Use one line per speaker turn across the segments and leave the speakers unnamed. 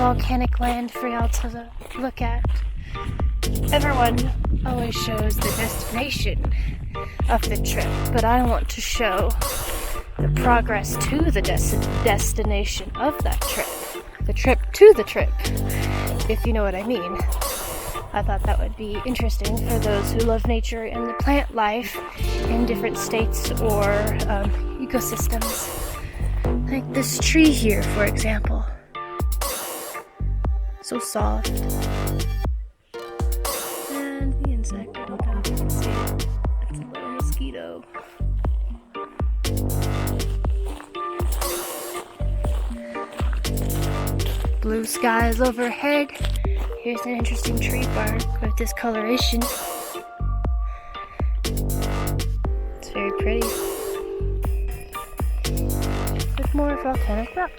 volcanic land for y'all to look at. Everyone always shows the destination of the trip, but I want to show the progress to the destination of that trip. The trip to the trip, if you know what I mean. I thought that would be interesting for those who love nature and the plant life in different states or ecosystems. Like this tree here, for example. So soft. And the insect, I don't know if you can see it. It's a little mosquito. Blue skies overhead. Here's an interesting tree bark with discoloration. It's very pretty. With more volcanic rock.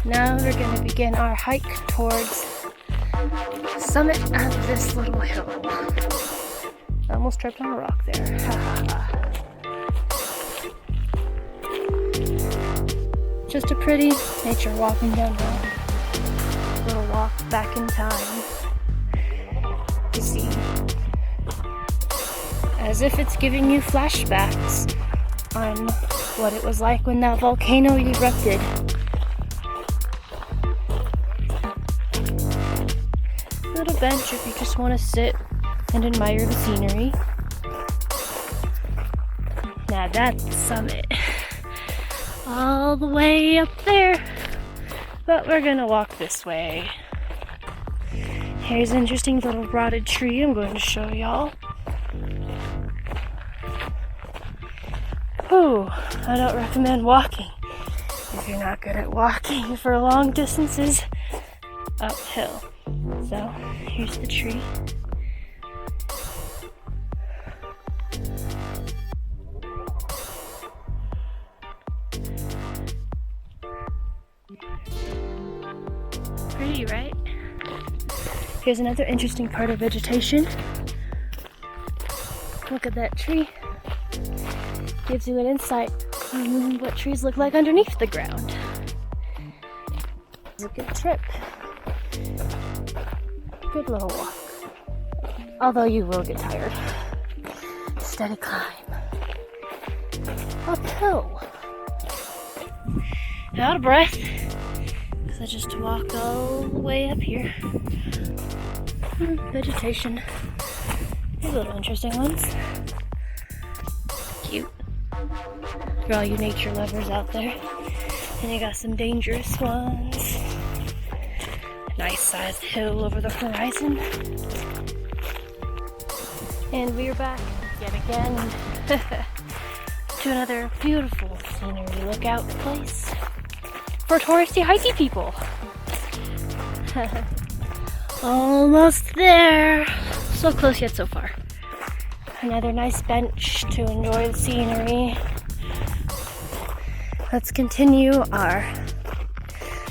Now we're going to begin our hike towards the summit of this little hill. I almost tripped on a rock there. Just a pretty nature walking downhill. Little walk back in time to see, as if it's giving you flashbacks on what it was like when that volcano erupted. Little bench if you just want to sit and admire the scenery. Now that's the summit. All the way up there. But we're gonna walk this way. Here's an interesting little rotted tree I'm going to show y'all. Ooh, I don't recommend walking if you're not good at walking for long distances uphill. So, here's the tree. Pretty, right? Here's another interesting part of vegetation. Look at that tree. Gives you an insight on what trees look like underneath the ground. It's a good trip. Good little walk. Although you will get tired. Steady climb. Uphill. Out of breath. Because I just walked all the way up here. Vegetation. These little interesting ones. Cute. For all you nature lovers out there. And you got some dangerous ones. Nice sized hill over the horizon. And we're back yet again to another beautiful scenery lookout place for touristy hikey people. Almost there. So close yet so far. Another nice bench to enjoy the scenery. Let's continue our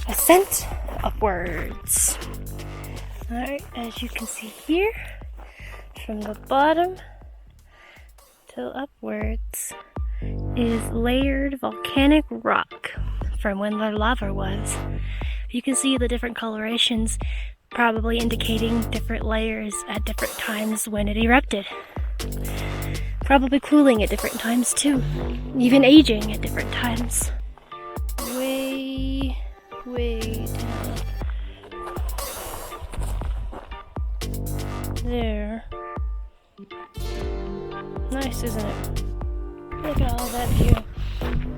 ascent upwards. Alright, as you can see here, from the bottom till upwards is layered volcanic rock from when the lava was. You can see the different colorations, probably indicating different layers at different times when it erupted. Probably cooling at different times too, even aging at different times. Way down there. Nice, isn't it? Look at all that view.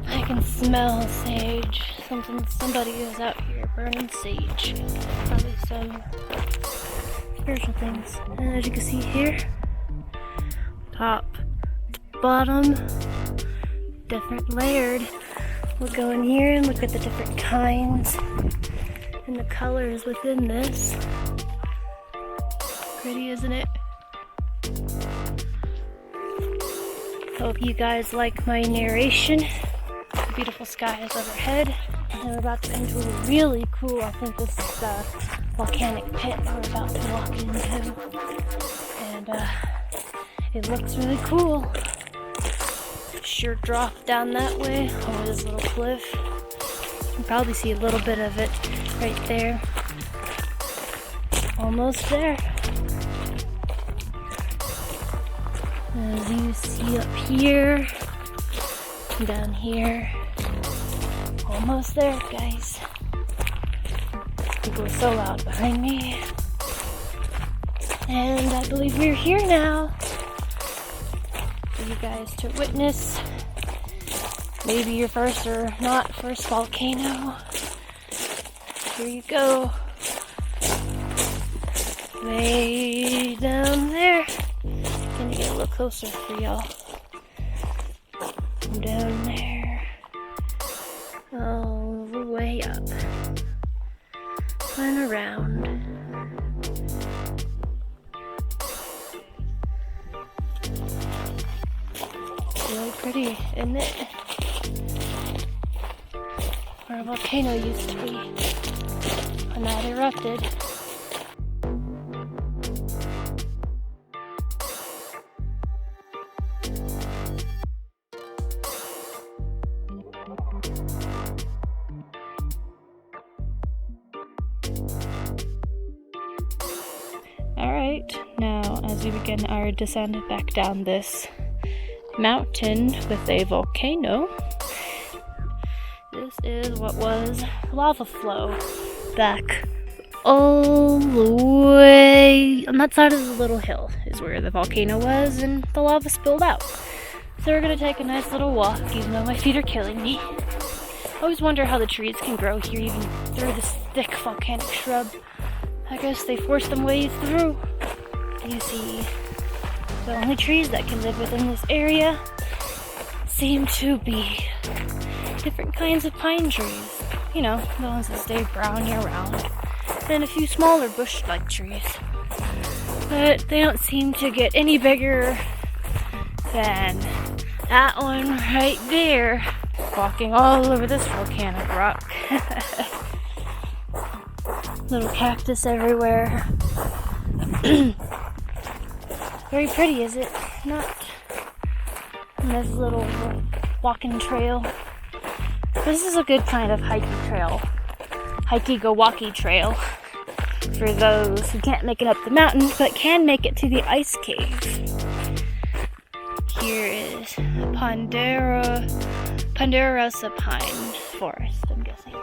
I can smell sage. Somebody is out here burning sage. Probably some spiritual things. And as you can see here, top to bottom, different layered. We'll go in here and look at the different kinds and the colors within this. Pretty, isn't it? Hope you guys like my narration. The beautiful skies overhead. And we're about to enter a really cool, I think this is the volcanic pit we're about to walk into. And it looks really cool. Sure drop down that way over this little cliff. can probably see a little bit of it right there. Almost there. As you see up here, down here, almost there, guys. People are so loud behind me. And I believe we're here now for you guys to witness maybe your first or not first volcano. Here you go. Way down there. Let me get a little closer for y'all. Down there. All the way up. And around. Really pretty, isn't it? Where a volcano used to be when that erupted. Alright, now as we begin our descent back down this mountain with a volcano, this is what was lava flow back all the way on that side of the little hill is where the volcano was, and the lava spilled out. So we're gonna take a nice little walk, even though my feet are killing me. I always wonder how the trees can grow here even through this thick volcanic shrub. I guess they force them ways through. You see, the only trees that can live within this area seem to be different kinds of pine trees. You know, the ones that stay brown year-round. And a few smaller bush-like trees. But they don't seem to get any bigger than that one right there, walking all over this volcanic rock. Little cactus everywhere. Very pretty, is it not? And this little walking trail. This is a good kind of hiking trail. Hikey-go-walkie trail. For those who can't make it up the mountain, but can make it to the ice cave. Here is Ponderosa pine forest, I'm guessing.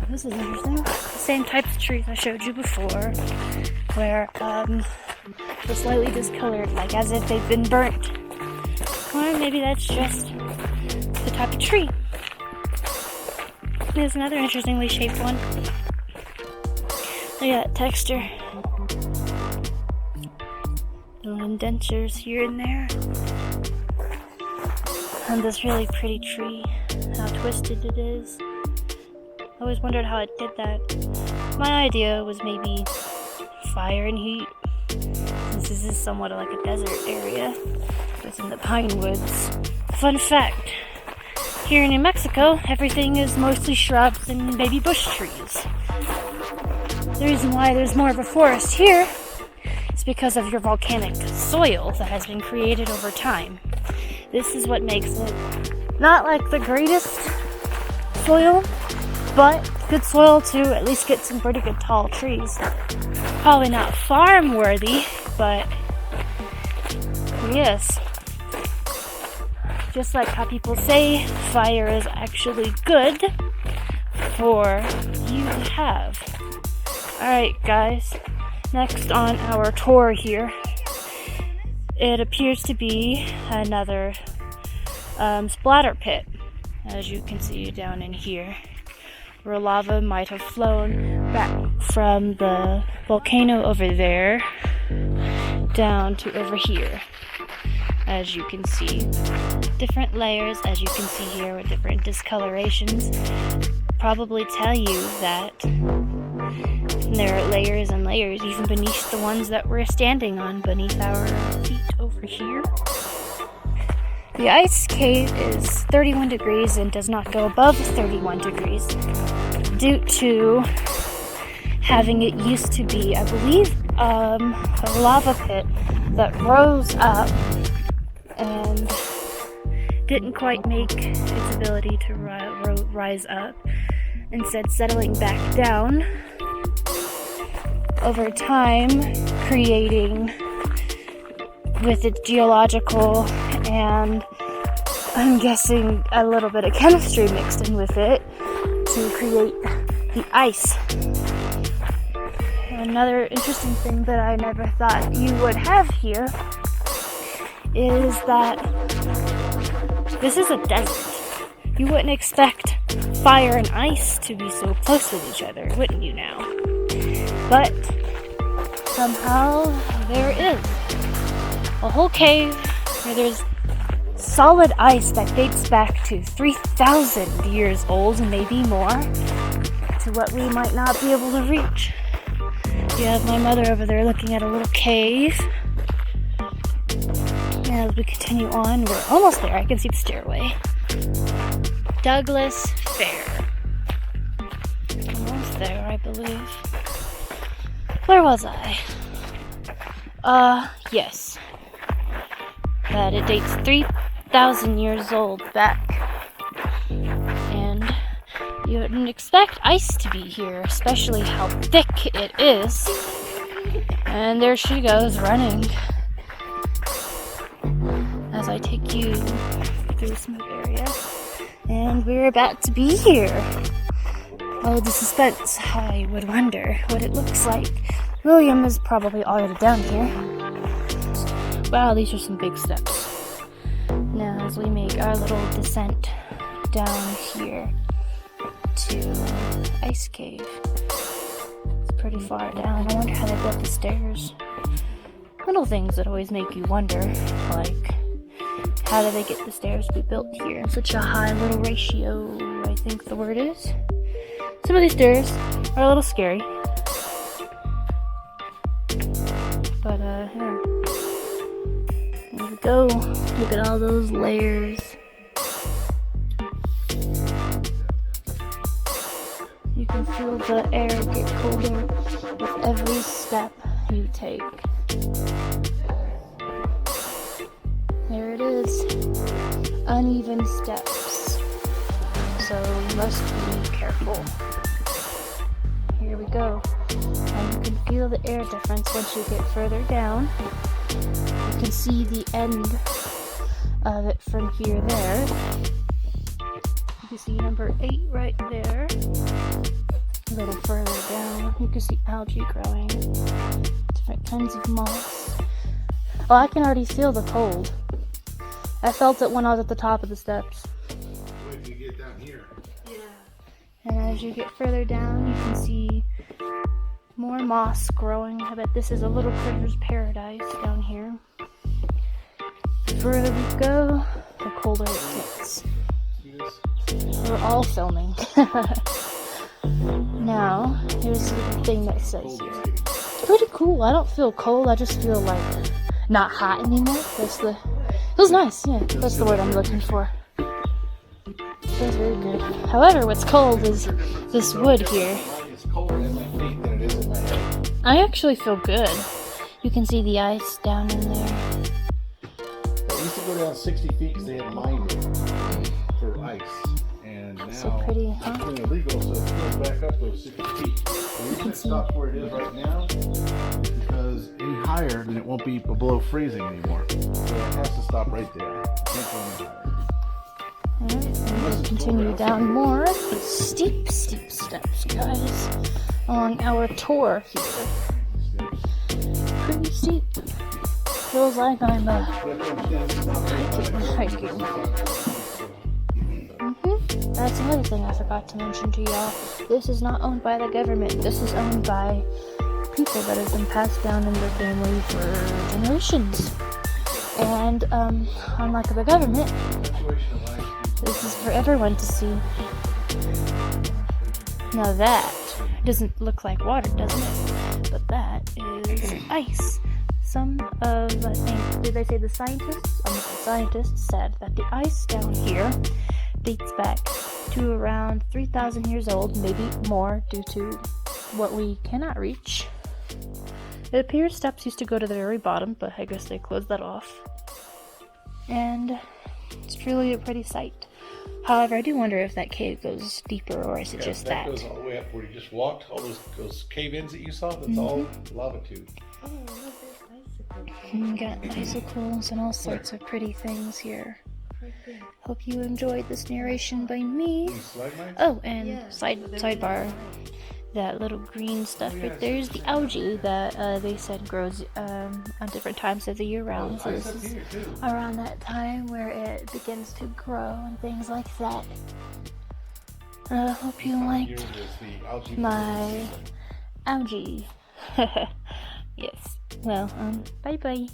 This is interesting. The same types of trees I showed you before, where they're slightly discolored, like as if they've been burnt. Or maybe that's just the type of tree. There's another interestingly shaped one. Look at that texture. Little indentures here and there. And this really pretty tree, how twisted it is. I always wondered how it did that. My idea was maybe fire and heat, since this is somewhat like a desert area within the pine woods. Fun fact, here in New Mexico, everything is mostly shrubs and baby bush trees. The reason why there's more of a forest here is because of your volcanic soil that has been created over time. This is what makes it not like the greatest soil, but good soil to at least get some pretty good tall trees. Probably not farm worthy, but yes. Just like how people say fire is actually good for you to have. Alright guys, next on our tour here, it appears to be another splatter pit, as you can see down in here, where lava might have flown back from the volcano over there down to over here. As you can see, different layers, as you can see here, with different discolorations, probably tell you that there are layers and layers even beneath the ones that we're standing on, beneath our feet over here. The ice cave is 31 degrees and does not go above 31 degrees due to having it used to be, I believe, a lava pit that rose up and didn't quite make its ability to rise up, instead settling back down over time, creating with its geological and I'm guessing a little bit of chemistry mixed in with it to create the ice. Another interesting thing that I never thought you would have here is that this is a desert. You wouldn't expect fire and ice to be so close with each other, wouldn't you now? But somehow there is a whole cave where there's solid ice that dates back to 3,000 years old and maybe more, to what we might not be able to reach. You have my mother over there looking at a little cave. As we continue on, we're almost there. I can see the stairway. Douglas Fair. Almost there, I believe. Where was I? Yes. That it dates 3,000 years old back. And you wouldn't expect ice to be here, especially how thick it is. And there she goes, running. As I take you through a smooth area. And we're about to be here. Oh, the suspense. I would wonder what it looks like. William is probably already down here. Wow, these are some big steps. Now, as we make our little descent down here to Ice Cave. It's pretty far down. I wonder how they built the stairs. Little things that always make you wonder, like, how do they get the stairs to be built here in such a high little ratio, I think the word is. Some of these stairs are a little scary. But, here we go. Look at all those layers. You can feel the air get colder with every step you take. There it is. Uneven steps. So you must be careful. Here we go. And you can feel the air difference once you get further down. You can see the end of it from here there. You can see number 8 right there. A little further down, you can see algae growing. Different kinds of moss. Oh, I can already feel the cold. I felt it when I was at the top of the steps.
Wait till you get down here.
Yeah. And as you get further down, you can see more moss growing. I bet this is a little critter's paradise down here. The further we go, the colder it gets. We're all filming. Now, here's the thing that says here. It's pretty cool. I don't feel cold. I just feel like not hot anymore. Feels nice. Yeah, that's the word I'm looking for. Feels very good. However, what's cold is this wood here.
It's colder in my feet than it is in my head.
I actually feel good. You can see the ice down in there.
They used to go down 60 feet because they had mined it for ice. And now
So pretty, huh?
it's been illegal, so it goes back up those 60 feet. The reason it stops where it is right now is because any higher, then it won't be below freezing anymore. So it has to stop right there. It can't go any higher.
Alright, and we'll continue down more. Steep steps, guys, on our tour here. Pretty steep. Feels like I'm hiking. That's another thing I forgot to mention to y'all. This is not owned by the government. This is owned by people that have been passed down in their family for generations. And unlike the government, this is for everyone to see. Now that doesn't look like water, doesn't it? But that is ice. Some of, I think, did they say the scientists? The scientists said that the ice down here dates back to around 3,000 years old, maybe more due to what we cannot reach. It appears steps used to go to the very bottom, but I guess they closed that off. And It's truly a pretty sight. However, I do wonder if that cave goes deeper, or is it just
that goes all the way up where you just walked. All those cave-ins that you saw, that's all lava tube.
Oh, I love those icicles.
You got icicles and all sorts of pretty things here.
Right there.
Hope you enjoyed this narration by me.
These slide mines?
Oh, and
Yeah,
sidebar. That little green stuff right there is the algae that they said grows on different times of the year round. So this is around that time where it begins to grow and things like that. I hope you liked my algae. Yes. Well, bye bye.